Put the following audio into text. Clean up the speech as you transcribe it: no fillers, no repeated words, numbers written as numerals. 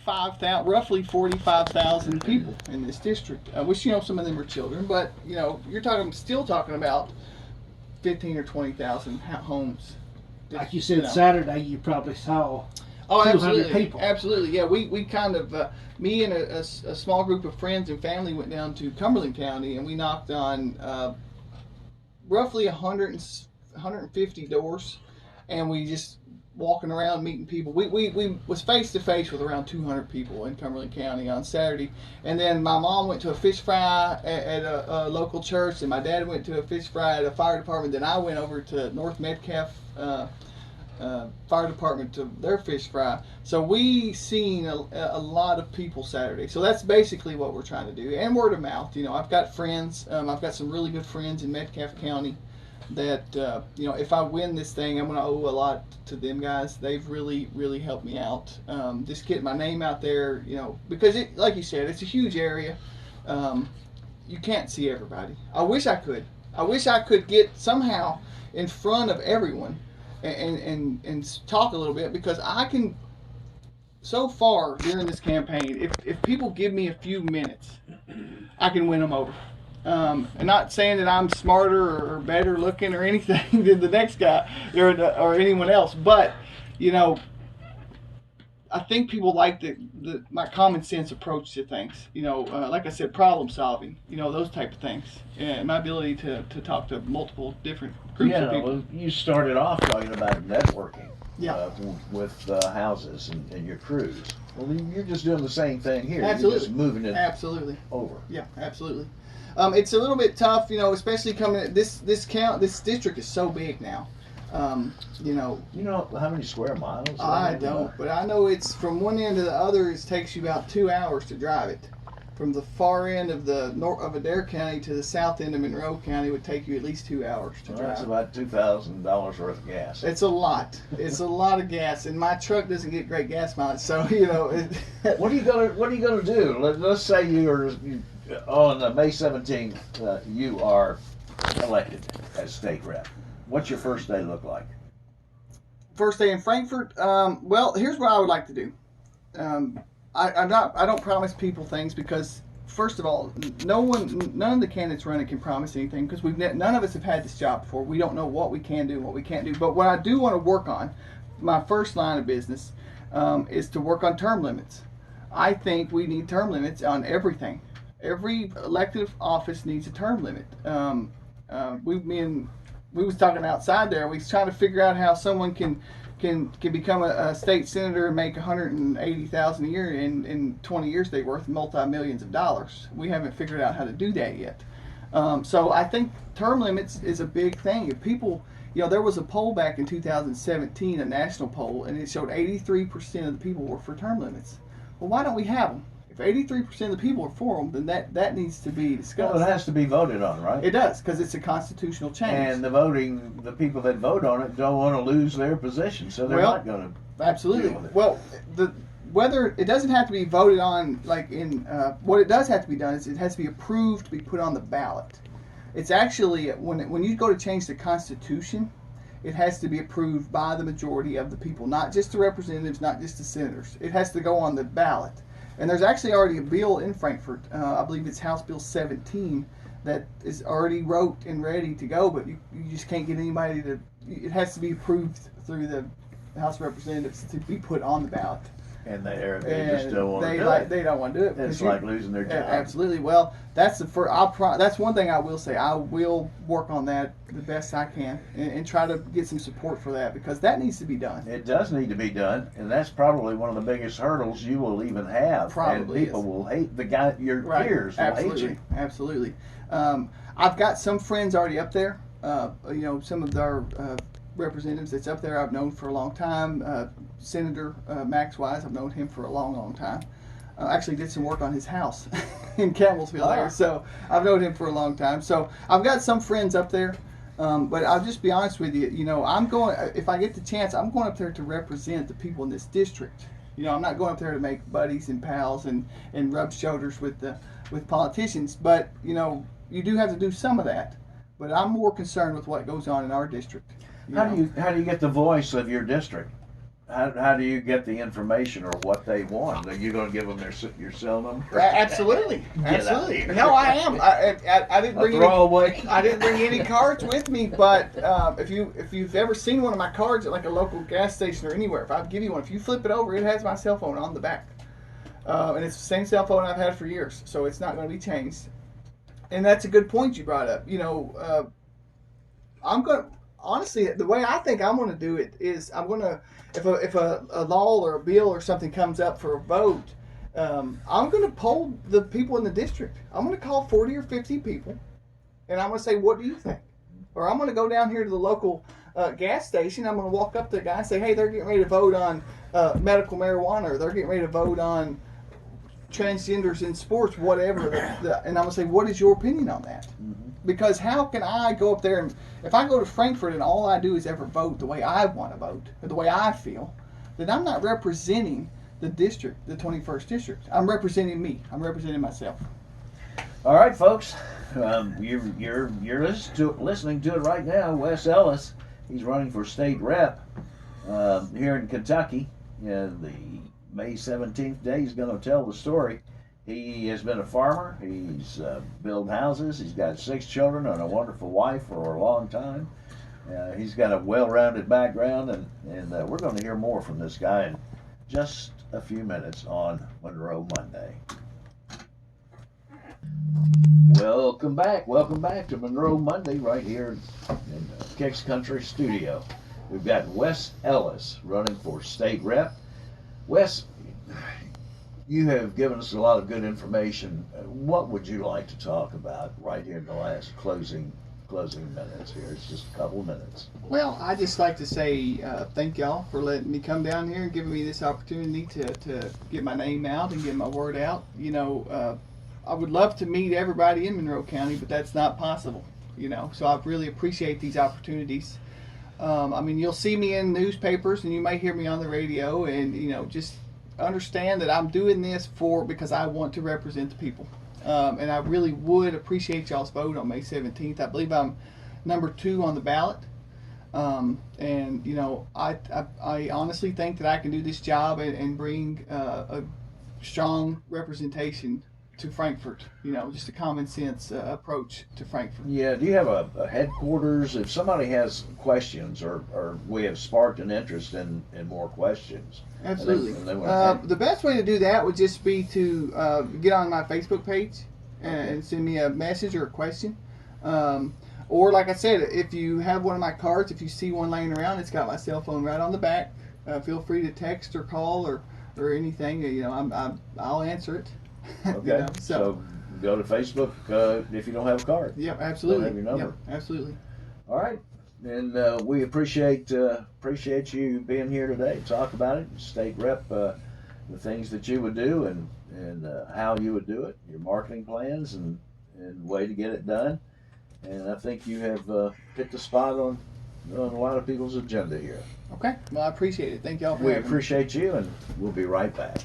roughly 45,000 people in this district. Which some of them are children, but you're still talking about 15 or 20,000 homes. Like you said, Saturday you probably saw Oh, 200 absolutely, people. absolutely. Yeah, we kind of me and a small group of friends and family went down to Cumberland County, and we knocked on roughly 150 doors, and we just walking around meeting people. We was face to face with around 200 people in Cumberland County on Saturday, and then my mom went to a fish fry at a local church, and my dad went to a fish fry at a fire department. Then I went over to North Metcalf fire department to their fish fry. So we seen a lot of people Saturday. So that's basically what we're trying to do, and word of mouth. I've got friends. I've got some really good friends in Metcalf County that if I win this thing, I'm going to owe a lot to them guys. They've really helped me out. Just getting my name out there, because like you said, it's a huge area. You can't see everybody. I wish I could. I wish I could get somehow in front of everyone and talk a little bit, because I can. So far during this campaign, if people give me a few minutes, I can win them over. And not saying that I'm smarter or better looking or anything than the next guy or anyone else, but I think people like my common sense approach to things. Like I said, problem solving. Those type of things, and my ability to talk to multiple different groups of people. Well, you started off talking about networking. Yeah. With houses and your crews. Well, you're just doing the same thing here. Absolutely. You're just moving it Absolutely. over. Yeah, absolutely. It's a little bit tough, especially coming at this district is so big now. You know how many square miles? I don't, but I know it's from one end to the other. It takes you about 2 hours to drive it. From the far end of the north of Adair County to the south end of Monroe County would take you at least 2 hours to drive. That's about $2,000 worth of gas. It's a lot. It's a lot of gas, and my truck doesn't get great gas mileage. So What are you gonna do? Let's say on May 17th, you are elected as state rep. What's your first day look like? First day in Frankfort. Well, here's what I would like to do. I don't promise people things, because first of all, none of the candidates running can promise anything, because none of us have had this job before. We don't know what we can do and what we can't do. But what I do want to work on, my first line of business, is to work on term limits. I think we need term limits on everything. Every elected office needs a term limit. We was talking outside there. We was trying to figure out how someone can become a state senator and make $180,000 a year. In 20 years, they're worth multi-millions of dollars. We haven't figured out how to do that yet. So I think term limits is a big thing. If people, there was a poll back in 2017, a national poll, and it showed 83% of the people were for term limits. Well, why don't we have them? If 83% of the people are for them, then that needs to be discussed. Well, it has to be voted on, right? It does, because it's a constitutional change. And the people that vote on it don't want to lose their position, so they're not going to. Absolutely. Deal with it. Well, whether it doesn't have to be voted on, what it does have to be done is it has to be approved to be put on the ballot. It's actually when you go to change the Constitution, it has to be approved by the majority of the people, not just the representatives, not just the senators. It has to go on the ballot. And there's actually already a bill in Frankfort, I believe it's House Bill 17, that is already wrote and ready to go, but you just can't get anybody it has to be approved through the House of Representatives to be put on the ballot. And they just don't want to do it. They don't want to do it. It's like losing their job. Absolutely. Well, that's that's one thing I will say. I will work on that the best I can and try to get some support for that, because that needs to be done. It does need to be done, and that's probably one of the biggest hurdles you will even have. Probably and people will hate your peers will hate you. Absolutely. I've got some friends already up there. Some of our representatives that's up there I've known for a long time. Senator Max Wise, I've known him for a long time. Actually did some work on his house in Campbellsville there, so I've known him for a long time. So I've got some friends up there, but I'll just be honest with you. If I get the chance, I'm going up there to represent the people in this district. I'm not going up there to make buddies and pals and rub shoulders with politicians, but you do have to do some of that. But I'm more concerned with what goes on in our district. How do you get the voice of your district how do you get the information or what they want? Are you going to give them your cell number? Absolutely, Get out of absolutely. here. No, I am. I didn't bring any. Throwaway. I didn't bring any cards with me, but if you've ever seen one of my cards at like a local gas station or anywhere, if I give you one, if you flip it over, it has my cell phone on the back, and it's the same cell phone I've had for years, so it's not going to be changed. And that's a good point you brought up. I'm going to honestly, the way I think I'm going to do it is I'm going to, if a law or a bill or something comes up for a vote, I'm going to poll the people in the district. I'm going to call 40 or 50 people, and I'm going to say, what do you think? Or I'm going to go down here to the local gas station. I'm going to walk up to the guy and say, hey, they're getting ready to vote on medical marijuana, or they're getting ready to vote on transgenders in sports, whatever. And I'm going to say, what is your opinion on that? Mm-hmm. Because how can I go up there and, if I go to Frankfort and all I do is ever vote the way I want to vote, or the way I feel, then I'm not representing the district, the 21st district. I'm representing me. I'm representing myself. All right, folks. You're listening to it right now. Wes Ellis, he's running for state rep here in Kentucky. The May 17th day, he's going to tell the story. He has been a farmer. He's built houses. He's got 6 children and a wonderful wife for a long time. He's got a well-rounded background, and we're going to hear more from this guy in just a few minutes on Monroe Monday. Welcome back to Monroe Monday right here in Kicks Country Studio. We've got Wes Ellis running for state rep. Wes, you have given us a lot of good information. What would you like to talk about right here in the last closing minutes here? It's just a couple of minutes. Well, I just like to say thank y'all for letting me come down here and giving me this opportunity to get my name out and get my word out. I would love to meet everybody in Monroe County, but that's not possible. So I really appreciate these opportunities. You'll see me in newspapers and you may hear me on the radio, and just understand that I'm doing this because I want to represent the people. And I really would appreciate y'all's vote on May 17th. I believe I'm number 2 on the ballot. I honestly think that I can do this job and bring a strong representation to Frankfort, just a common sense approach to Frankfort. Yeah, do you have a headquarters? If somebody has questions or we have sparked an interest in more questions. Absolutely. The best way to do that would just be to get on my Facebook page and send me a message or a question. Or like I said, if you have one of my cards, if you see one laying around, it's got my cell phone right on the back. Feel free to text or call or anything. I'll answer it. Okay. So go to Facebook if you don't have a card. Yep, absolutely. Don't have your number. Yep, absolutely. All right. And we appreciate you being here today to talk about it, state rep, the things that you would do and how you would do it, your marketing plans and way to get it done. And I think you have picked a spot on a lot of people's agenda here. Okay. Well, I appreciate it. Thank y'all for We having me. appreciate you, and we'll be right back.